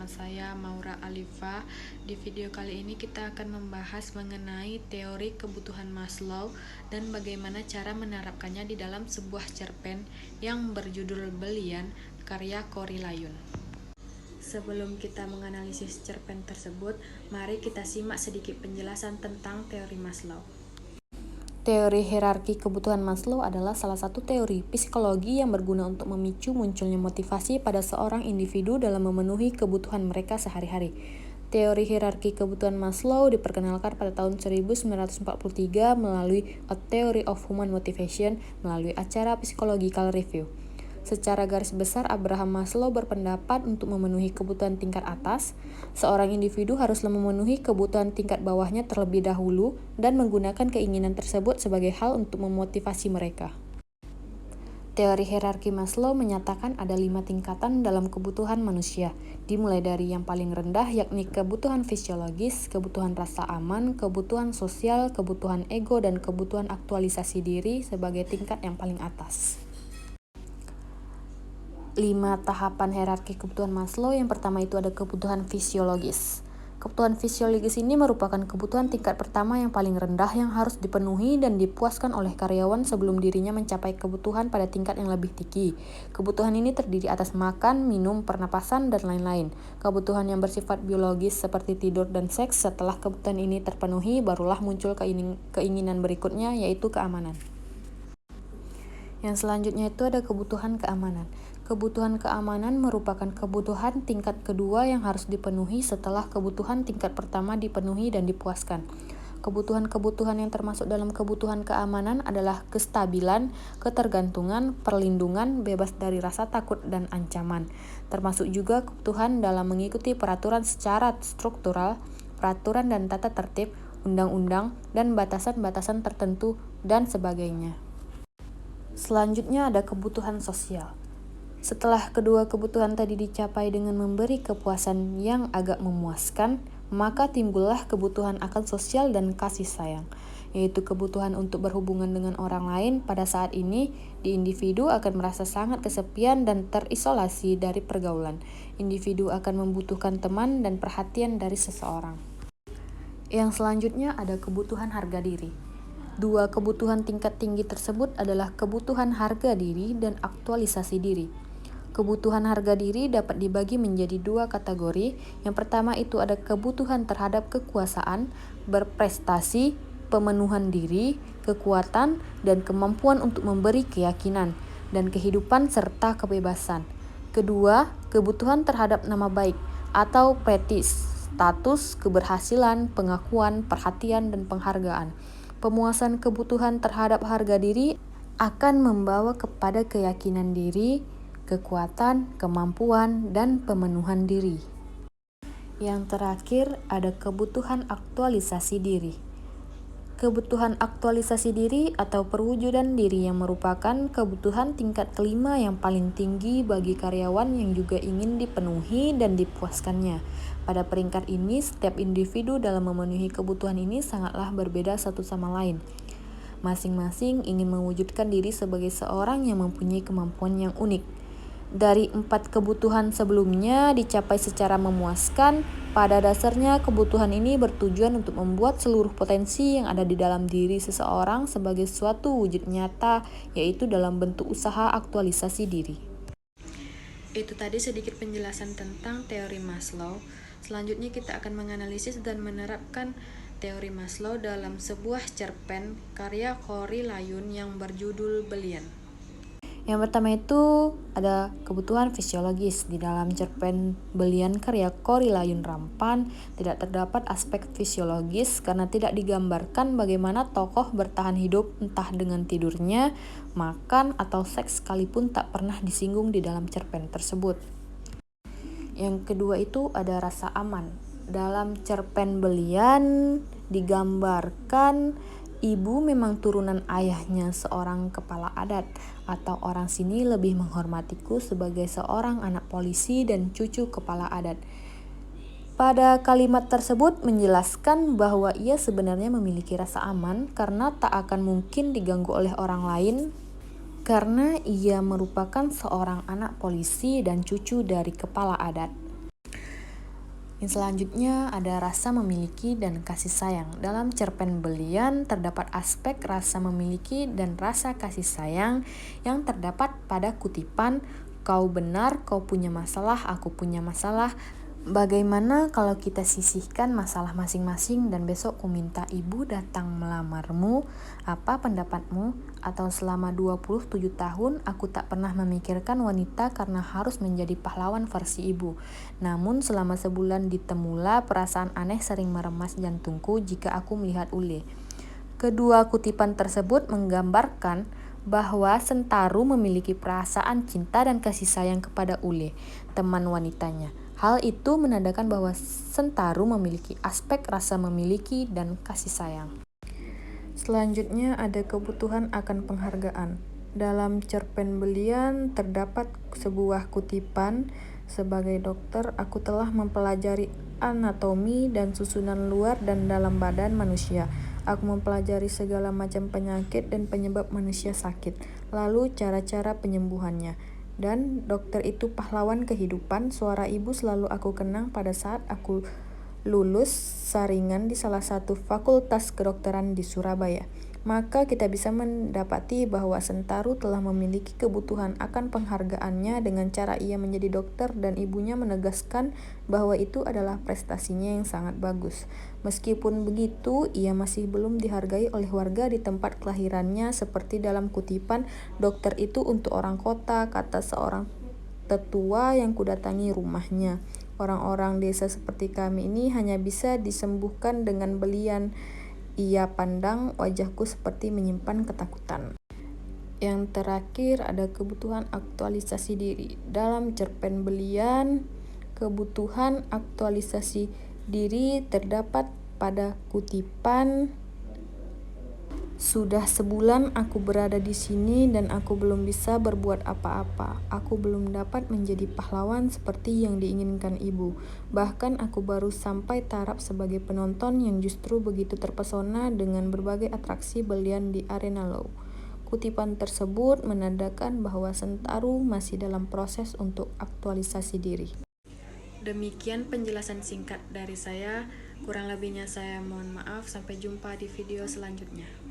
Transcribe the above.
bersama saya Maura Alifa. Di video kali ini kita akan membahas mengenai teori kebutuhan Maslow dan bagaimana cara menerapkannya di dalam sebuah cerpen yang berjudul Belian, karya Corey Layun. Sebelum kita menganalisis cerpen tersebut, mari kita simak sedikit penjelasan tentang teori Maslow. Teori hierarki kebutuhan Maslow adalah salah satu teori psikologi yang berguna untuk memicu munculnya motivasi pada seorang individu dalam memenuhi kebutuhan mereka sehari-hari. Teori hierarki kebutuhan Maslow diperkenalkan pada tahun 1943 melalui A Theory of Human Motivation melalui acara Psychological Review. Secara garis besar, Abraham Maslow berpendapat untuk memenuhi kebutuhan tingkat atas, seorang individu haruslah memenuhi kebutuhan tingkat bawahnya terlebih dahulu dan menggunakan keinginan tersebut sebagai hal untuk memotivasi mereka. Teori hierarki Maslow menyatakan ada 5 tingkatan dalam kebutuhan manusia, dimulai dari yang paling rendah yakni kebutuhan fisiologis, kebutuhan rasa aman, kebutuhan sosial, kebutuhan ego, dan kebutuhan aktualisasi diri sebagai tingkat yang paling atas. 5 tahapan hierarki kebutuhan Maslow. Yang pertama itu ada kebutuhan fisiologis. Kebutuhan fisiologis ini merupakan kebutuhan tingkat pertama yang paling rendah yang harus dipenuhi dan dipuaskan oleh karyawan sebelum dirinya mencapai kebutuhan pada tingkat yang lebih tinggi. Kebutuhan ini terdiri atas makan, minum, pernapasan, dan lain-lain. Kebutuhan yang bersifat biologis seperti tidur dan seks, setelah kebutuhan ini terpenuhi, barulah muncul keinginan berikutnya, yaitu keamanan. Yang selanjutnya itu ada kebutuhan keamanan. Kebutuhan keamanan merupakan kebutuhan tingkat kedua yang harus dipenuhi setelah kebutuhan tingkat pertama dipenuhi dan dipuaskan. Kebutuhan-kebutuhan yang termasuk dalam kebutuhan keamanan adalah kestabilan, ketergantungan, perlindungan, bebas dari rasa takut dan ancaman. Termasuk juga kebutuhan dalam mengikuti peraturan secara struktural, peraturan dan tata tertib, undang-undang, dan batasan-batasan tertentu, dan sebagainya. Selanjutnya ada kebutuhan sosial. Setelah kedua kebutuhan tadi dicapai dengan memberi kepuasan yang agak memuaskan, maka timbullah kebutuhan akan sosial dan kasih sayang, yaitu kebutuhan untuk berhubungan dengan orang lain. Pada saat ini, di individu akan merasa sangat kesepian dan terisolasi dari pergaulan. Individu akan membutuhkan teman dan perhatian dari seseorang. Yang selanjutnya ada kebutuhan harga diri. Dua kebutuhan tingkat tinggi tersebut adalah kebutuhan harga diri dan aktualisasi diri. Kebutuhan harga diri dapat dibagi menjadi 2 kategori. Yang pertama itu ada kebutuhan terhadap kekuasaan, berprestasi, pemenuhan diri, kekuatan, dan kemampuan untuk memberi keyakinan, dan kehidupan serta kebebasan. Kedua, kebutuhan terhadap nama baik atau prestis, status, keberhasilan, pengakuan, perhatian, dan penghargaan. Pemuasan kebutuhan terhadap harga diri akan membawa kepada keyakinan diri, kekuatan, kemampuan, dan pemenuhan diri. Yang terakhir ada kebutuhan aktualisasi diri. Kebutuhan aktualisasi diri atau perwujudan diri yang merupakan kebutuhan tingkat kelima yang paling tinggi bagi karyawan yang juga ingin dipenuhi dan dipuaskannya. Pada peringkat ini, setiap individu dalam memenuhi kebutuhan ini sangatlah berbeda satu sama lain. Masing-masing ingin mewujudkan diri sebagai seorang yang mempunyai kemampuan yang unik. Dari 4 kebutuhan sebelumnya dicapai secara memuaskan, pada dasarnya kebutuhan ini bertujuan untuk membuat seluruh potensi yang ada di dalam diri seseorang sebagai suatu wujud nyata, yaitu dalam bentuk usaha aktualisasi diri. Itu tadi sedikit penjelasan tentang teori Maslow. Selanjutnya kita akan menganalisis dan menerapkan teori Maslow dalam sebuah cerpen karya Corey Layun yang berjudul Belian. Yang pertama itu ada kebutuhan fisiologis. Di dalam cerpen Belian karya Corey Layun Rampan tidak terdapat aspek fisiologis karena tidak digambarkan bagaimana tokoh bertahan hidup entah dengan tidurnya, makan, atau seks sekalipun tak pernah disinggung di dalam cerpen tersebut. Yang kedua itu ada rasa aman. Dalam cerpen Belian digambarkan ibu memang turunan ayahnya seorang kepala adat, atau orang sini lebih menghormatiku sebagai seorang anak polisi dan cucu kepala adat. Pada kalimat tersebut menjelaskan bahwa ia sebenarnya memiliki rasa aman karena tak akan mungkin diganggu oleh orang lain karena ia merupakan seorang anak polisi dan cucu dari kepala adat. Yang selanjutnya ada rasa memiliki dan kasih sayang. Dalam cerpen Belian terdapat aspek rasa memiliki dan rasa kasih sayang yang terdapat pada kutipan kau benar, kau punya masalah, aku punya masalah. Bagaimana kalau kita sisihkan masalah masing-masing dan besok ku minta ibu datang melamarmu? Apa pendapatmu? Atau selama 27 tahun aku tak pernah memikirkan wanita karena harus menjadi pahlawan versi ibu. Namun selama sebulan di Temula perasaan aneh sering meremas jantungku jika aku melihat Ule. Kedua kutipan tersebut menggambarkan bahwa Sentaru memiliki perasaan cinta dan kasih sayang kepada Ule, teman wanitanya. Hal itu menandakan bahwa Sentaru memiliki aspek rasa memiliki dan kasih sayang. Selanjutnya ada kebutuhan akan penghargaan. Dalam cerpen Belian terdapat sebuah kutipan, sebagai dokter aku telah mempelajari anatomi dan susunan luar dan dalam badan manusia. Aku mempelajari segala macam penyakit dan penyebab manusia sakit, lalu cara-cara penyembuhannya. Dan dokter itu pahlawan kehidupan. Suara ibu selalu aku kenang pada saat aku lulus saringan di salah satu fakultas kedokteran di Surabaya. Maka kita bisa mendapati bahwa Sentaru telah memiliki kebutuhan akan penghargaannya dengan cara ia menjadi dokter dan ibunya menegaskan bahwa itu adalah prestasinya yang sangat bagus. Meskipun begitu, ia masih belum dihargai oleh warga di tempat kelahirannya seperti dalam kutipan dokter itu untuk orang kota, kata seorang tetua yang kudatangi rumahnya. Orang-orang desa seperti kami ini hanya bisa disembuhkan dengan belian. Ia pandang wajahku seperti menyimpan ketakutan. Yang terakhir ada kebutuhan aktualisasi diri. Dalam cerpen Belian, kebutuhan aktualisasi diri terdapat pada kutipan sudah sebulan aku berada di sini dan aku belum bisa berbuat apa-apa. Aku belum dapat menjadi pahlawan seperti yang diinginkan ibu. Bahkan aku baru sampai taraf sebagai penonton yang justru begitu terpesona dengan berbagai atraksi Belian di arena Law. Kutipan tersebut menandakan bahwa Sentaru masih dalam proses untuk aktualisasi diri. Demikian penjelasan singkat dari saya. Kurang lebihnya saya mohon maaf. Sampai jumpa di video selanjutnya.